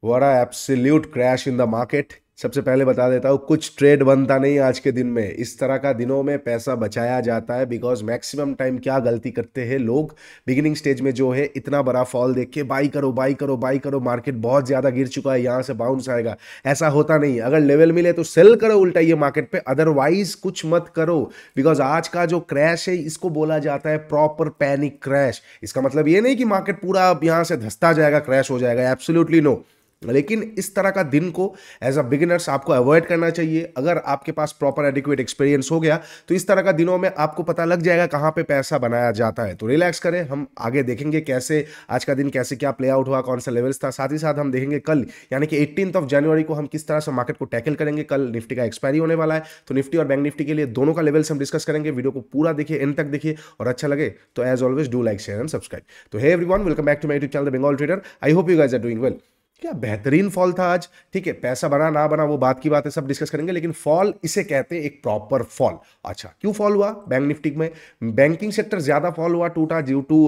What a absolute crash in the market. सबसे पहले बता देता हूँ, कुछ ट्रेड बनता नहीं आज के दिन में। इस तरह का दिनों में पैसा बचाया जाता है बिकॉज मैक्सिमम टाइम क्या गलती करते हैं लोग, बिगिनिंग स्टेज में जो है इतना बड़ा फॉल देख के बाई करो बाई करो बाई करो, मार्केट बहुत ज़्यादा गिर चुका है, यहाँ से बाउंस आएगा। ऐसा होता नहीं, अगर लेवल मिले तो सेल करो उल्टा ये मार्केट पे, अदरवाइज कुछ मत करो। बिकॉज आज का जो क्रैश है इसको बोला जाता है प्रॉपर पैनिक क्रैश। इसका मतलब ये नहीं कि मार्केट पूरा अब यहाँ से धंसता जाएगा, क्रैश हो जाएगा, एब्सोल्युटली नो। लेकिन इस तरह का दिन को एज अ बिगिनर्स आपको अवॉइड करना चाहिए। अगर आपके पास प्रॉपर एडिक्वेट एक्सपीरियंस हो गया तो इस तरह का दिनों में आपको पता लग जाएगा कहाँ पे पैसा बनाया जाता है। तो रिलैक्स करें, हम आगे देखेंगे कैसे आज का दिन कैसे क्या प्ले आउट हुआ, कौन सा लेवल्स था। साथ ही साथ हम देखेंगे कल यानी कि 18 जनवरी को हम किस तरह से मार्केट को टैकल करेंगे। कल निफ्टी का एक्सपायरी होने वाला है, तो निफ्टी और बैंक निफ्टी के लिए दोनों का लेवल्स हम डिस्कस करेंगे। वीडियो को पूरा देखिए, एंड तक देखिए, और अच्छा लगे तो as always do like share and subscribe. तो hey everyone, welcome back to my YouTube channel the Bengal trader. I hope you guys are doing well. क्या बेहतरीन फॉल था आज। ठीक है, पैसा बना ना बना वो बात की बात है, सब डिस्कस करेंगे, लेकिन फॉल इसे कहते हैं एक प्रॉपर फॉल। अच्छा, क्यों फॉल हुआ बैंक निफ्टी में? बैंकिंग सेक्टर ज्यादा फॉल हुआ, टूटा due to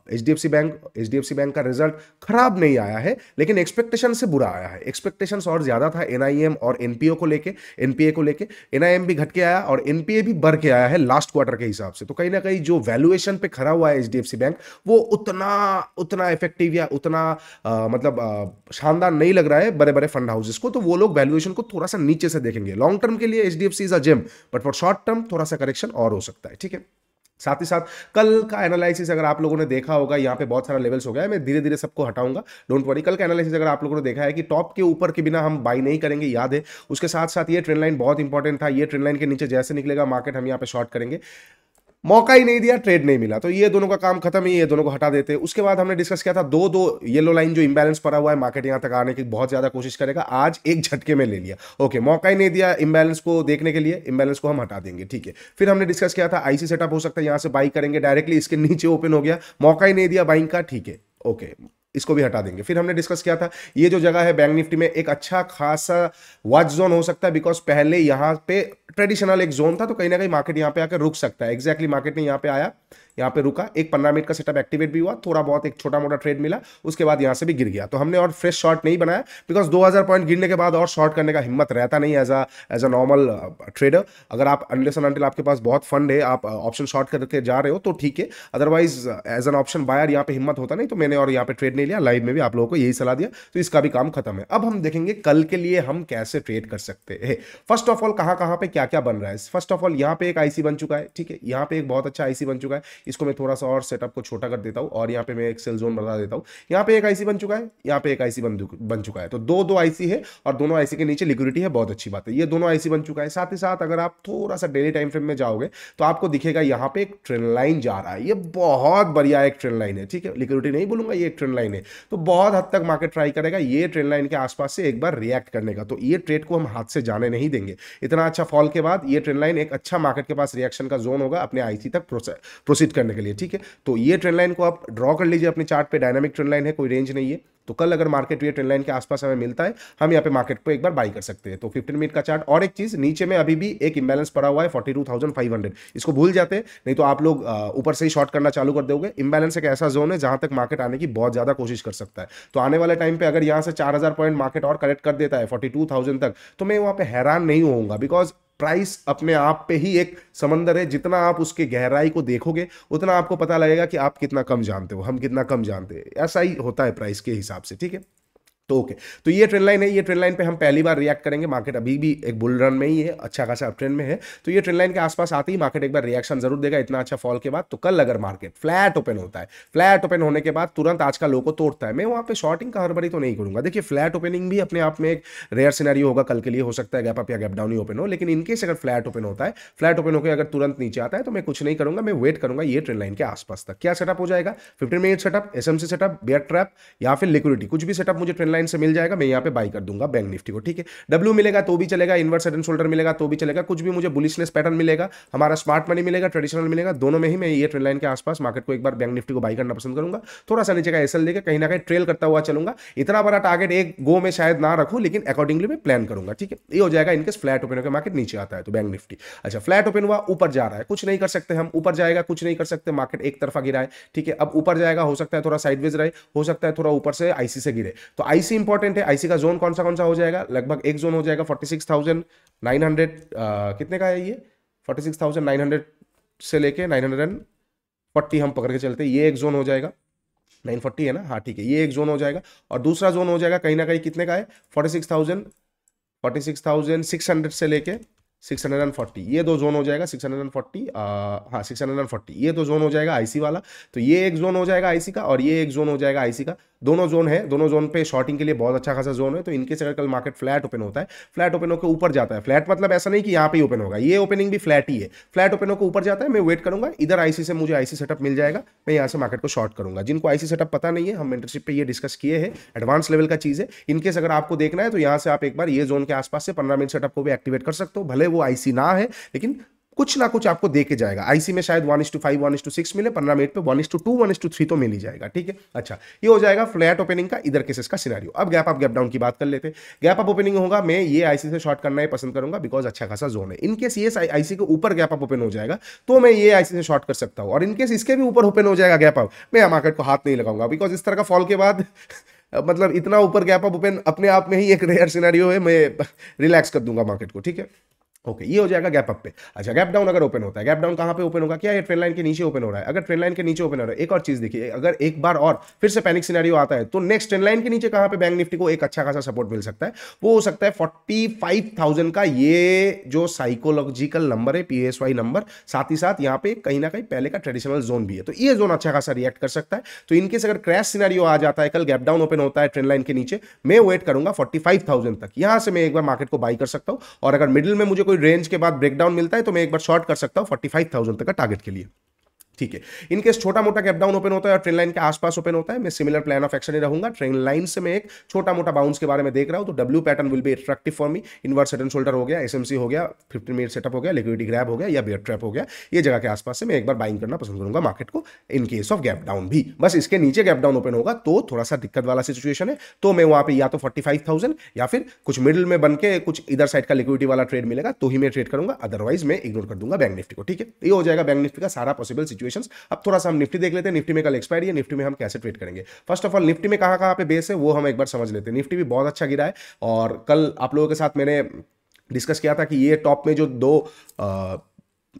HDFC bank. HDFC bank का रिजल्ट खराब नहीं आया है, लेकिन एक्सपेक्टेशन से बुरा आया है। एक्सपेक्टेशन और ज्यादा था एनआईएम और एनपीओ को लेके, एनपीए को लेके। एनआईएम भी घट के आया और एनपीए भी बढ़ के आया है लास्ट क्वार्टर के हिसाब से। तो कहीं ना कहीं जो वैल्यूएशन पे खड़ा हुआ है एचडीएफसी बैंक, वो उतना उतना इफेक्टिव या उतना शानदार नहीं लग रहा है बड़े बड़े फंड हाउसेस को। तो वो लोग वैल्यूएशन को थोड़ा सा नीचे से देखेंगे। लॉन्ग टर्म के लिए HDFC is a gem, but for short term थोड़ा सा करेक्शन और हो सकता है। ठीक है, साथ ही साथ कल का एनालिसिस अगर आप लोगों ने देखा होगा, यहाँ पे बहुत सारा लेवल्स हो गया है, मैं धीरे धीरे सबको हटाऊंगा, डोंट वरी। कल का एनालिसिस अगर आप लोगों ने देखा है कि टॉप के ऊपर के बिना हम बाई नहीं करेंगे, याद है। उसके साथ साथ ये ट्रेंड लाइन बहुत इंपॉर्टेंट था, ये ट्रेंड लाइन के नीचे जैसे निकलेगा मार्केट हम यहाँ पे शॉर्ट करेंगे। मौका ही नहीं दिया, ट्रेड नहीं मिला, तो ये दोनों का काम खत्म ही, ये दोनों को हटा देते। उसके बाद हमने डिस्कस किया था दो दो येलो लाइन जो इंबैलेंस पड़ा हुआ है, मार्केट यहां तक आने की बहुत ज्यादा कोशिश करेगा, आज एक झटके में ले लिया। ओके, मौका ही नहीं दिया इंबैलेंस को देखने के लिए, इंबैलेंस को हम हटा देंगे। ठीक है, फिर हमने डिस्कस किया था आईसी सेटअप हो सकता है यहां से बाई करेंगे, डायरेक्टली इसके नीचे ओपन हो गया, मौका ही नहीं दिया बाइंग का। ठीक है, ओके, इसको भी हटा देंगे। फिर हमने डिस्कस किया था ये जो जगह है बैंक निफ्टी में एक अच्छा खासा वॉच जोन हो सकता है, बिकॉज पहले यहां पे ट्रेडिशनल एक जोन था, तो कहीं ना कहीं मार्केट यहां पे आकर रुक सकता है। एग्जैक्टली मार्केट ने यहां पे आया, यहां पे रुका, एक 15 मिनट का सेटअप एक्टिवेट भी हुआ, थोड़ा बहुत एक छोटा मोटा ट्रेड मिला, उसके बाद यहां से भी गिर गया। तो हमने और फ्रेश शॉर्ट नहीं बनाया, बिकॉज 2000 पॉइंट गिरने के बाद और शॉर्ट करने का हिम्मत रहता नहीं एज अ नॉर्मल ट्रेडर। अगर आप अनलेस एंड अनटिल आपके पास बहुत फंड है, आप ऑप्शन शॉर्ट करके जा रहे हो तो ठीक है, otherwise as an option buyer यहाँ पे हिम्मत होता नहीं। तो मैंने और यहाँ पे ट्रेड नहीं लिया, लाइव में भी आप लोगों को यही सलाह दिया, तो इसका भी काम खत्म है। अब हम देखेंगे कल के लिए हम कैसे ट्रेड कर सकते हैं। फर्स्ट ऑफ ऑल कहाँ कहाँ पे क्या क्या बन रहा है। फर्स्ट ऑफ ऑल यहाँ पे एक आईसी बन चुका है, ठीक है, यहाँ पे एक बहुत अच्छा आईसी बन चुका है, इसको मैं थोड़ा सा और सेटअप को छोटा कर देता हूँ और यहाँ पे मैं एक सेल जोन बता देता हूँ। यहाँ पे एक आईसी बन चुका है, यहाँ पे एक आईसी बन चुका है, तो दो दो आईसी है और दोनों आईसी के नीचे लिक्विडिटी है, बहुत अच्छी बात है। ये दोनों आईसी बन चुका है। साथ ही साथ अगर आप थोड़ा सा डेली टाइम फ्रेम में जाओगे तो आपको दिखेगा यहाँ पे एक ट्रेंड लाइन जा रहा है, ये बहुत बढ़िया एक ट्रेंड लाइन है। ठीक है, लिक्विडिटी नहीं बोलूंगा, ये एक ट्रेंड लाइन है, तो बहुत हद तक मार्केट ट्राई करेगा ये ट्रेंड लाइन के आसपास से एक बार रिएक्ट करने का। तो ये ट्रेड को हम हाथ से जाने नहीं देंगे। इतना अच्छा फॉल के बाद ये ट्रेंड लाइन एक अच्छा मार्केट के पास रिएक्शन का जोन होगा अपने आईसी तक प्रोसीड करने के लिए। ठीक है, तो ये ट्रेंड लाइन को आप ड्रॉ कर लीजिए अपने चार्ट पे, डायनामिक ट्रेंड लाइन है, कोई रेंज नहीं है। तो कल अगर मार्केट ये ट्रेंड लाइन के आसपास हमें मिलता है, हम यहाँ पे मार्केट को एक बार बाई कर सकते हैं। तो 15 मिनट का चार्ट। और एक चीज, नीचे में अभी भी एक इंबैलेंस पड़ा हुआ है 42,500, इसको भूल जाते हैं, नहीं तो आप लोग ऊपर से ही शॉर्ट करना चालू कर दोगे। इंबैलेंस एक ऐसा जोन है जहां तक मार्केट आने की बहुत ज्यादा कोशिश कर सकता है। तो आने वाले टाइम पे अगर यहां से 4000 पॉइंट मार्केट और करेक्ट कर देता है 42,000 तक, तो मैं वहां पे हैरान नहीं होऊंगा, बिकॉज प्राइस अपने आप पे ही एक समंदर है। जितना आप उसके गहराई को देखोगे उतना आपको पता लगेगा कि आप कितना कम जानते हो, हम कितना कम जानते हैं। ऐसा ही होता है प्राइस के हिसाब से। ठीक है, तो ओके, तो ये ट्रेंड लाइन है, ये ट्रेंड लाइन पे हम पहली बार रिएक्ट करेंगे। मार्केट अभी भी एक बुल रन में ही है, अच्छा खासा अप ट्रेंड में है, तो ये ट्रेंड लाइन के आसपास आते ही मार्केट एक बार रिएक्शन जरूर देगा इतना अच्छा फॉल के बाद। तो कल अगर मार्केट फ्लैट ओपन होता है, फ्लैट ओपन होने के बाद तुरंत आज का लो को तोड़ता है, मैं वहां पे शॉर्टिंग का हड़बड़ी तो नहीं करूंगा। देखिए, फ्लैट ओपनिंग भी अपने आप में एक रेयर सिनेरियो होगा कल के लिए, हो सकता है गैप अप या गैप डाउन ही ओपन हो, लेकिन इनकेस अगर फ्लैट ओपन होता है, फ्लैट ओपन होकर अगर तुरंत नीचे आता है, तो मैं कुछ नहीं करूंगा, मैं वेट करूंगा ये ट्रेंड लाइन के आसपास तक। क्या सेटअप हो जाएगा? 15 minute setup, SMC setup, bear trap या फिर लिक्विडिटी, कुछ भी सेटअप मुझे ट्रेंड लाइन से मिल जाएगा, मैं यहाँ पे बाई कर दूंगा बैंक निफ्टी को। ठीक है, डब्ल्यू मिलेगा तो भी चलेगा, इनवर्स हेड एंड शोल्डर मिलेगा तो भी चलेगा, कुछ भी मुझे बुलिशनेस पैटर्न मिलेगा, हमारा स्मार्ट मनी मिलेगा, ट्रेडिशनल मिलेगा, दोनों में ही मैं ये ट्रेंड लाइन के आसपास मार्केट को एक बार बैंक निफ्टी को बाई करना पसंद करूंगा। थोड़ा सा नीचे का एसएल देकर कहीं ना कहीं ट्रेल करता हुआ चलूंगा। इतना बड़ा टारगेट एक गो में शायद ना रखूं, लेकिन अकॉर्डिंगली मैं प्लान करूंगा। ठीक है, ये हो जाएगा इनकेस फ्लैट ओपन होकर मार्केट नीचे आता है तो बैंक निफ्टी। अच्छा, फ्लैट ओपन हुआ, ऊपर जा रहा है, कुछ नहीं कर सकते हम, ऊपर जाएगा कुछ नहीं कर सकते, मार्केट एक तरफा गिरा है। ठीक है, अब ऊपर जाएगा, हो सकता है थोड़ा साइडवेज रहे, हो सकता है थोड़ा ऊपर से आईसी से गिरे। तो आईसी इंपॉर्टेंट है। आईसी का जोन कौन सा हो जाएगा, लगभग एक जोन हो जाएगा 46,900 कितने का है ये, 46,900 से लेके 940 हम पकड़ के चलते, ये एक जोन हो जाएगा, 940 है ना, हाँ ठीक है, ये एक जोन हो जाएगा। और दूसरा जोन हो जाएगा कहीं ना कहीं कितने का है, 46,600 से लेके 640, ये दो जोन हो जाएगा, 640 हाँ 640, ये दो जोन हो जाएगा आईसी वाला। तो ये एक जोन हो जाएगा आईसी का और ये एक जोन हो जाएगा आईसी का, दोनों जोन है, दोनों जोन पे शॉर्टिंग के लिए बहुत अच्छा खासा जोन है। तो इनके अगर कल मार्केट फ्लैट ओपन होता है, फ्लैट ओपन होकर ऊपर जाता है, फ्लैट मतलब ऐसा नहीं कि यहाँ पे ही ओपन होगा, ये ओपनिंग भी फ्लैट ही है, फ्लैट ओपन होकर ऊपर जाता है, मैं वेट करूंगा इधर आईसी से मुझे आईसी सेटअप मिल जाएगा, मैं यहाँ से मार्केट को शॉर्ट करूंगा। जिनको आईसी सेटअप पता नहीं है, हम मेंटरशिप पे ये डिस्कस किए हैं, एडवांस लेवल का चीज है। इनकेस अगर आपको देखना है तो यहाँ से आप एक बार ये जोन के आसपास से 15 मिनट सेटअप को भी एक्टिवेट कर सकते हो, भले वो आईसी ना है लेकिन कुछ ना कुछ आपको देके जाएगा। आईसी में शायद 1:5 1:6 मिले, 15 मिनट पे 1:2 1:3 तो मिल ही जाएगा, ठीक है। अच्छा, ये हो जाएगा फ्लैट ओपनिंग का इधर केसेस का सिनेरियो। अब गैप अप गैप डाउन की बात कर लेते हैं। गैप अप ओपनिंग होगा, मैं ये आईसी से शॉर्ट करना ही पसंद करूंगा बिकॉज अच्छा खासा जोन है। इनकेस ये आईसी के ऊपर गैप अप ओपन हो जाएगा तो मैं ये आईसी से शॉर्ट कर सकता हूं, और इनकेस इसके भी ऊपर ओपन हो जाएगा गैप अप, मैं मार्केट को हाथ नहीं लगाऊंगा बिकॉज इस तरह का फॉल के बाद मतलब इतना ऊपर गैप अप ओपन अपने आप में ही एक रेयर सिनेरियो है, मैं रिलैक्स कर दूंगा मार्केट को, ठीक है। ओके, ये हो जाएगा गैप अप पे। अच्छा, गैप डाउन अगर ओपन होता है, गैप डाउन कहां पे ओपन होगा, क्या ये ट्रेंड लाइन के नीचे ओपन हो रहा है? अगर ट्रेंड लाइन के नीचे ओपन हो रहा है, एक और चीज देखिए, अगर एक बार और फिर से पैनिक सिनेरियो आता है तो नेक्स्ट ट्रेंड लाइन के नीचे कहां पे बैंक निफ्टी को एक अच्छा खासा सपोर्ट मिल सकता है, वो हो सकता है 45,000 का ये जो साइकोलॉजिकल नंबर है, पीएसवाई नंबर, साथ ही साथ यहाँ पे कहीं ना कहीं पहले का ट्रेडिशनल जोन भी है, तो ये जोन अच्छा खासा रिएक्ट कर सकता है। तो इनकेस अगर क्रैश सिनेरियो आ जाता है, कल गैप डाउन ओपन होता है ट्रेंड लाइन के नीचे, मैं वेट करूंगा 45,000 तक, यहां से मैं एक बार मार्केट को बाई कर सकता हूं, और अगर मिडिल में मुझे कोई रेंज के बाद डाउन मिलता है तो मैं एक बार शॉर्ट कर सकता हूं 45,000 तक का टारगेट के लिए, ठीक है। इनकेस छोटा मोटा गैप डाउन ओपन होता है और ट्रेंड लाइन के आसपास ओपन होता है, मैं सिमिलर प्लान ऑफ एक्शन ही रहूंगा। ट्रेंड लाइन से मैं एक छोटा मोटा बाउंस के बारे में देख रहा हूं, तो W pattern will be attractive for me, inverse head and shoulder हो गया, एसएमसी हो गया, 15 मिनट सेटअप हो गया, लिक्विडिटी ग्रैब हो गया या बियर ट्रैप हो गया, ये जगह के आसपास से मैं एक बार बाइंग करना पसंद करूंगा मार्केट को in case of gap down भी। बस इसके नीचे गैप डाउन ओपन होगा तो थोड़ा सा दिक्कत वाला सिचुएशन है, तो मैं वहां पे या तो 45,000 या फिर कुछ मिडिल में बन के कुछ इधर साइड का लिक्विडिटी वाला ट्रेड मिलेगा तो ही मैं ट्रेड करूंगा, अदरवाइज मैं इग्नोर कर दूंगा बैंक निफ्टी को, ठीक है। ये हो जाएगा बैंक निफ्टी का सारा पॉसिबल सिचुएशंस। अब थोड़ा हम निफ्टी देख लेते हैं। निफ्टी में कल एक्सपायरी है, निफ्टी में हम कैसे ट्रेड करेंगे। फर्स्ट ऑफ ऑल निफ्टी में कहां कहां पे बेस है वो हम एक बार समझ लेते हैं। निफ्टी भी बहुत अच्छा गिरा है, और कल आप लोगों के साथ मैंने डिस्कस किया था कि ये टॉप में जो दो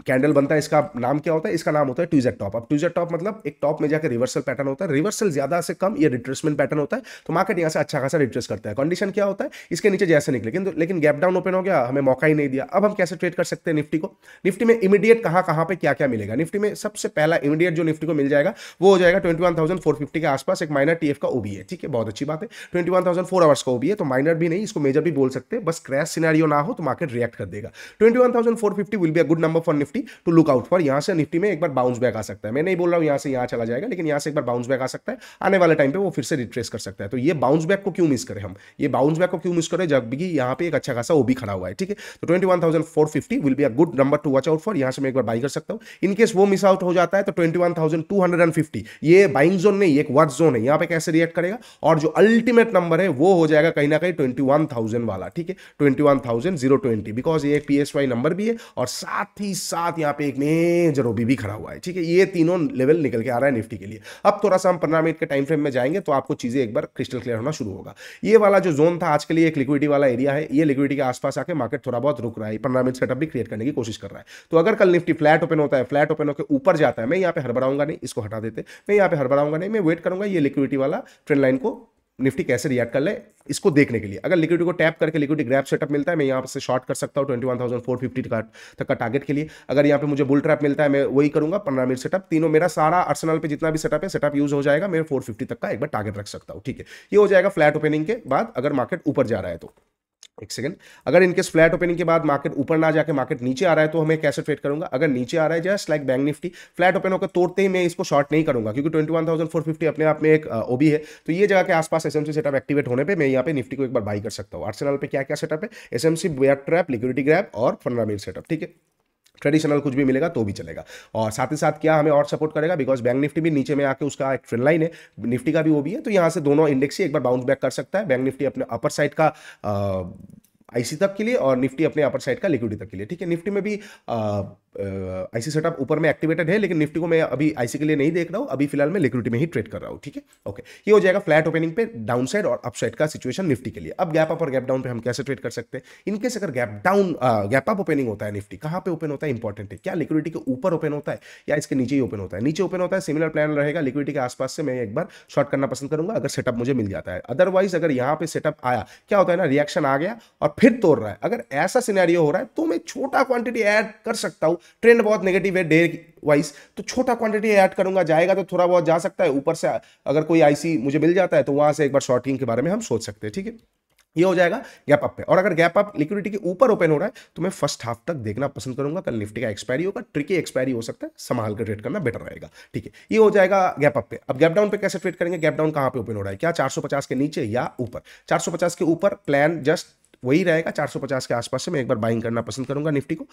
कैंडल बनता है, इसका नाम क्या होता है, इसका नाम होता है ट्यूजेट टॉप। अब ट्यूजेट टॉप मतलब एक टॉप में जाकर रिवर्सल पैटर्न होता है, रिवर्सल ज्यादा से कम ये रिट्रेसमेंट पैटर्न होता है, तो मार्केट यहां से अच्छा खासा रिट्रेस करता है। कंडीशन क्या होता है, इसके नीचे जैसे निकले, लेकिन गैप डाउन ओपन हो गया, हमें मौका ही नहीं दिया। अब हम कैसे ट्रेड कर सकते हैं निफ्टी को, निफ्टी में इमीडिएट कहां पे क्या क्या मिलेगा। निफ्टी में सबसे पहला इमीडिएट जो निफ्टी को मिल जाएगा वो हो जाएगा 21,450 के आसपास एक माइनर टीएफ का ओबी है, ठीक है, बहुत अच्छी बात है। 21,000 4 आवर्स का ओबी है, तो माइनर भी नहीं, इसको मेजर भी बोल सकते हैं, बस क्रैश सिनेरियो ना हो तो मार्केट रिएक्ट कर देगा। 21,450 will be a good number for Nifty to look out for. यहां से निफ्टी में एक बार बाउंस बैक आ सकता है, मैं नहीं बोल रहा हूं यहां से यहां चला जाएगा, लेकिन यहां से एक बार बाउंस बैक आ सकता है, आने वाले टाइम पे वो फिर से रिट्रेस कर सकता है। तो ये बाउंस बैक को क्यों मिस करें हम, ये बाउंस बैक को क्यों मिस करें जब भी यहां पे एक अच्छा खासा ओबी खड़ा हुआ है, ठीक है। तो 21,450 will be a good number two watch out for, यहां से मैं एक बार बाई कर सकता हूं। इनकेस वो मिस आउट हो जाता है तो 21,250 ये बाइंग जोन नहीं, एक वर्थ जोन है, यहां पे कैसे रिएक्ट करेगा, और जो अल्टीमेट नंबर है वो हो जाएगा कहीं ना कहीं 21,000 वाला, ठीक है, 21,020, बिकॉज ये एक पीएसवाई नंबर भी है और साथ ही साथ यहां पे एक मेजर ओबी भी खड़ा हुआ है, ठीक है। ये तीनों लेवल निकल के आ रहा है निफ्टी के लिए। अब थोड़ा सा हम 15 मिनट के टाइम फ्रेम में जाएंगे तो आपको चीजें एक बार क्रिस्टल क्लियर होना शुरू होगा। ये वाला जो जोन था आज के लिए एक लिक्विडिटी वाला एरिया है, ये लिक्विडिटी के आसपास आके मार्केट थोड़ा बहुत रुक रहा है, 15 मिनट सेटअप भी क्रिएट करने की कोशिश कर रहा है। तो अगर कल निफ्टी फ्लैट ओपन होता है, फ्लैट ओपन होकर ऊपर जाता है, मैं यहां पे हड़बड़ाऊंगा नहीं, इसको हटा देते, मैं यहां पे हड़बड़ाऊंगा नहीं, मैं वेट करूंगा ये लिक्विडिटी वाला ट्रेंड लाइन को निफ्टी कैसे रिएक्ट कर ले इसको देखने के लिए। अगर लिक्विडिटी को टैप करके लिक्विडिटी ग्रैब सेटअप मिलता है, मैं यहां से शॉर्ट कर सकता हूं 21,450 तक का टारगेट के लिए। अगर यहां पे मुझे बुल ट्रैप मिलता है, मैं वही करूंगा 15 मिनट सेटअप, तीनों मेरा सारा अर्सेनल पे जितना भी सेटअप है, सेटअप यूज हो जाएगा, मैं 450 तक का एक बार टारगेट रख सकता हूं, ठीक है। ये हो जाएगा फ्लैट ओपनिंग के बाद अगर मार्केट ऊपर जा रहा है तो। एक सेकंड, अगर इनकेस फ्लैट ओपनिंग के बाद मार्केट ऊपर ना जाके मार्केट नीचे आ रहा है तो हमें कैसे ट्रेड करूंगा। अगर नीचे आ रहा है just like bank Nifty, flat open होकर तोड़ते ही मैं इसको शॉर्ट नहीं करूंगा क्योंकि 21,450 अपने आप में एक ओबी है, तो ये जगह के आसपास एसएमसी सेटअप एक्टिवेट होने पे मैं यहाँ पे निफ्टी को एक बार बाई कर सकता हूँ। आर्सेनल पे क्या क्या सेटअप है, SMC, bear trap, liquidity grab और 15 मिनट सेटअप, ठीक है। ट्रेडिशनल कुछ भी मिलेगा तो भी चलेगा। और साथ ही साथ क्या हमें और सपोर्ट करेगा, बिकॉज बैंक निफ्टी भी नीचे में आके उसका एक ट्रेंड लाइन है, निफ्टी का भी वो भी है, तो यहाँ से दोनों इंडेक्स ही एक बार बाउंस बैक कर सकता है। बैंक निफ्टी अपने अपर साइड का आईसी तक के लिए और निफ्टी अपने अपर साइड का लिक्विडिटी तक के लिए, ठीक है। निफ्टी में भी आईसी सेटअप ऊपर में एक्टिवेटेड है, लेकिन निफ्टी को मैं अभी आईसी के लिए नहीं देख रहा हूँ, अभी फिलहाल मैं लिक्विडिटी में ही ट्रेड कर रहा हूँ, ठीक है। ओके, ये हो जाएगा फ्लैट ओपनिंग पे डाउन साइड और अप साइड का सिचुएशन निफ्टी के लिए। अब गैप अप और गैप डाउन पे हम कैसे ट्रेड कर सकते हैं? इनकेस अगर गैप अप ओपनिंग होता है निफ्टी, कहां पे ओपन होता है इंपॉर्टेंट है, क्या लिक्विडिटी के ऊपर ओपन होता है या इसके नीचे ही ओपन होता है? नीचे ओपन होता है, सिमिलर प्लान रहेगा लिक्विडिटी के आसपास से मैं एक बार शॉर्ट करना पसंद करूंगा अगर सेटअप मुझे मिल जाता है। अदरवाइज अगर यहां पे सेटअप आया, क्या होता है ना, रिएक्शन आ गया और फिर तोड़ रहा है, अगर ऐसा सिनेरियो हो रहा है तो मैं छोटा क्वांटिटी ऐड कर सकता हूं। ट्रेंड बहुत नेगेटिव है डे वाइज, तो छोटा क्वांटिटी ऐड करूंगा, जाएगा तो थोड़ा बहुत जा सकता है ऊपर से। अगर कोई आईसी मुझे मिल जाता है तो वहां से एक बार शॉर्टिंग के बारे में हम सोच सकते हैं, ठीक है। ये हो जाएगा गैप अप पे। और अगर गैप अप लिक्विडिटी के ऊपर ओपन हो रहा है तो मैं फर्स्ट हाफ तक देखना पसंद करूंगा। कल निफ्टी का एक्सपायरी होगा, ट्रिकी एक्सपायरी हो सकता है, संभाल कर ट्रेड करना बेटर रहेगा, ठीक है। ये हो जाएगा गैप अप पे। अब गैप डाउन पे कैसे ट्रेड करेंगे? गैप डाउन कहां पे ओपन हो रहा है, क्या 450 के नीचे या ऊपर? 450 के ऊपर प्लान जस्ट वही रहेगा, 450 के आसपास से मैं एक बार बाइंग करना पसंद करूंगा निफ्टी को।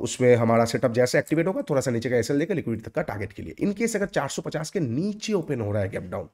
उसमें हमारा सेटअप जैसे एक्टिवेट होगा, थोड़ा सा नीचे का एसएल लेकर लिक्विडिटी तक का टारगेट के लिए। इनकेस अगर 450 के नीचे ओपन हो रहा है gap down,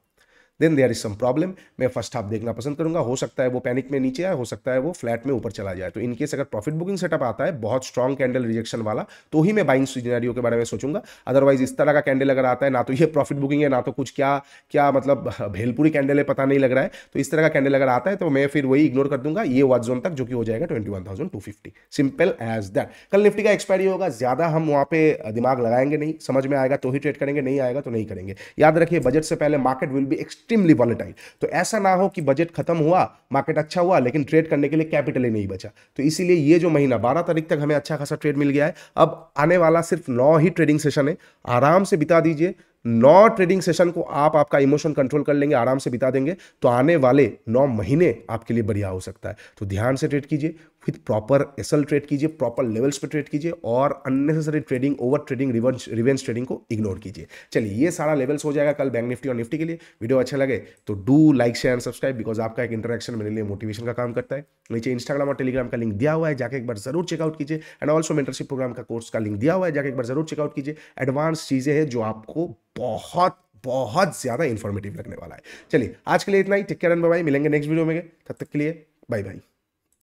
then there is some problem. मैं फर्स्ट हाफ देखना पसंद करूंगा, हो सकता है वो पैनिक में नीचे आए, हो सकता है वो फ्लैट में ऊपर चला जाए। तो इनकेस अगर प्रॉफिट बुकिंग सेटअप आता है बहुत स्ट्रॉन्ग कैंडल रिजेक्शन वाला, तो ही मैं बाइंग सिनेरियो के बारे में सोचूंगा। अदरवाइज इस तरह का कैंडल अगर आता है, ना तो ये प्रॉफिट बुकिंग है, ना तो कुछ क्या क्या मतलब भेलपुरी कैंडल है, पता नहीं लग रहा है। तो इस तरह का कैंडल अगर आता है तो मैं फिर वही इग्नोर कर दूंगा ये वॉच जोन तक, जो कि हो जाएगा 21,250। Simple as that. कल निफ्टी का एक्सपायरी होगा, ज्यादा हम वहां पे दिमाग लगाएंगे नहीं, समझ में आएगा तो ही ट्रेड करेंगे, नहीं आएगा तो नहीं करेंगे। याद रखिए बजट से पहले market will be extremely volatile. तो ऐसा ना हो कि बजट खत्म हुआ, मार्केट अच्छा हुआ, लेकिन ट्रेड करने के लिए कैपिटल ही नहीं बचा। तो इसीलिए ये जो महीना 12 तारीख तक हमें अच्छा खासा ट्रेड मिल गया है। अब आने वाला सिर्फ 9 ही ट्रेडिंग सेशन है, आराम से बिता दीजिए। 9 ट्रेडिंग सेशन को आप आपका इमोशन कंट्रोल कर लेंगे, आराम से बिता देंगे, तो आने वाले 9 महीने आपके लिए बढ़िया हो सकता है। तो ध्यान से ट्रेड कीजिए, विथ प्रॉपर एसएल ट्रेड कीजिए, प्रॉपर लेवल्स पे ट्रेड कीजिए, और unnecessary trading, over trading, revenge trading को इग्नोर कीजिए। चलिए, ये सारा लेवल्स हो जाएगा कल बैंक निफ्टी और निफ्टी के लिए। वीडियो अच्छा लगे तो do like share and subscribe, because आपका एक इंटरेक्शन मेरे लिए मोटिवेशन का काम करता है। नीचे इंस्टाग्राम और टेलीग्राम का लिंक दिया हुआ है, जाके एक बार जरूर चेकआउट कीजिए। एंड ऑल्सो मेंटरशिप प्रोग्राम का कोर्स का लिंक दिया हुआ है, जाके एक बार जरूर चेकआउट कीजिए। एडवांस चीजें हैं जो आपको बहुत बहुत ज्यादा इंफॉर्मेटिव लगने वाला है। चलिए, आज के लिए इतना ही। Take care and bye bye. मिलेंगे नेक्स्ट वीडियो में, तब तक के लिए बाय बाय।